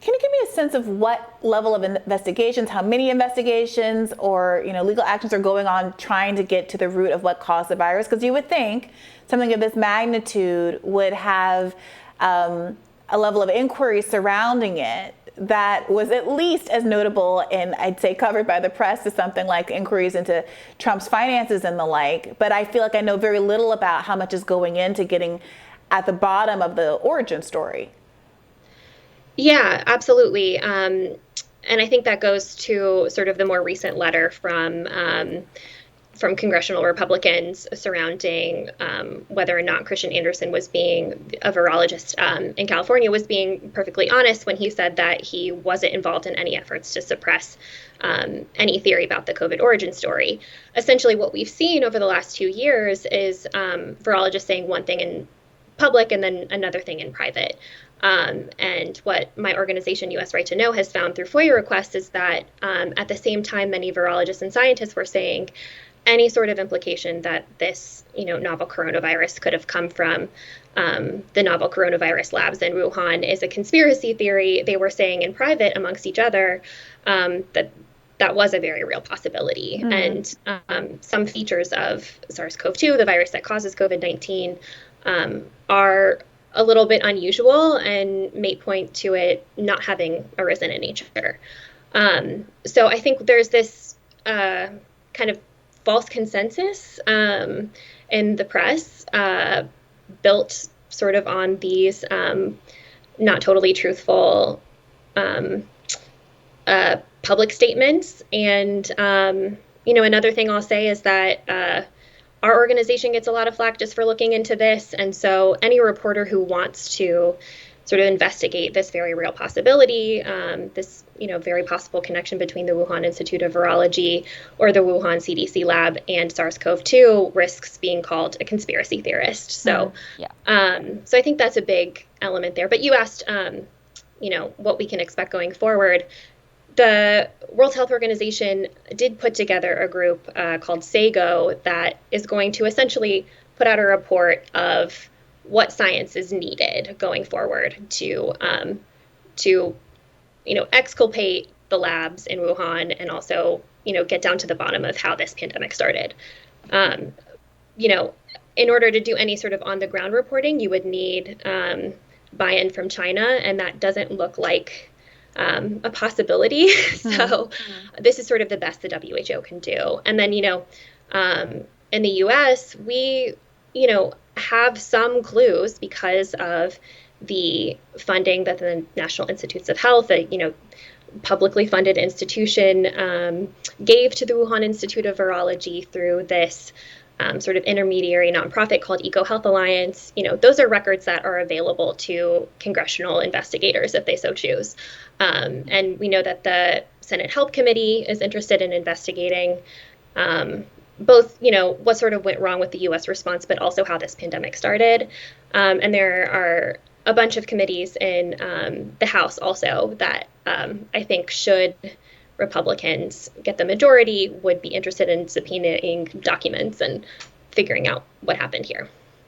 can you give me a sense of what level of investigations, how many investigations or legal actions are going on trying to get to the root of what caused the virus? Because you would think something of this magnitude would have a level of inquiry surrounding it that was at least as notable and I'd say covered by the press as something like inquiries into Trump's finances and the like. But I feel like I know very little about how much is going into getting at the bottom of the origin story. Yeah, absolutely. And I think that goes to sort of the more recent letter from congressional Republicans surrounding whether or not Christian Anderson was being a virologist in California was being perfectly honest when he said that he wasn't involved in any efforts to suppress any theory about the COVID origin story. Essentially, what we've seen over the last 2 years is virologists saying one thing in public and then another thing in private. And what my organization, US Right to Know, has found through FOIA requests is that at the same time, many virologists and scientists were saying any sort of implication that this, novel coronavirus could have come from the novel coronavirus labs in Wuhan is a conspiracy theory. They were saying in private amongst each other that was a very real possibility. And some features of SARS-CoV-2, the virus that causes COVID-19, are a little bit unusual and may point to it not having arisen in nature. So I think there's this kind of false consensus in the press built sort of on these not totally truthful public statements. And, another thing I'll say is that our organization gets a lot of flack just for looking into this. And so any reporter who wants to sort of investigate this very real possibility, this very possible connection between the Wuhan Institute of Virology or the Wuhan CDC lab and SARS-CoV-2 risks being called a conspiracy theorist. So, so I think that's a big element there. But you asked, what we can expect going forward. The World Health Organization did put together a group called SAGO that is going to essentially put out a report of what science is needed going forward to exculpate the labs in Wuhan and also, get down to the bottom of how this pandemic started. In order to do any sort of on the ground reporting, you would need buy-in from China, and that doesn't look like a possibility. So this is sort of the best the WHO can do. And then, in the US, we, have some clues because of the funding that the National Institutes of Health, a publicly funded institution, gave to the Wuhan Institute of Virology through this sort of intermediary nonprofit called EcoHealth Alliance. Those are records that are available to congressional investigators if they so choose. And we know that the Senate Help Committee is interested in investigating both, what sort of went wrong with the U.S. response, but also how this pandemic started. And there are a bunch of committees in the House also that I think should Republicans get the majority would be interested in subpoenaing documents and figuring out what happened here.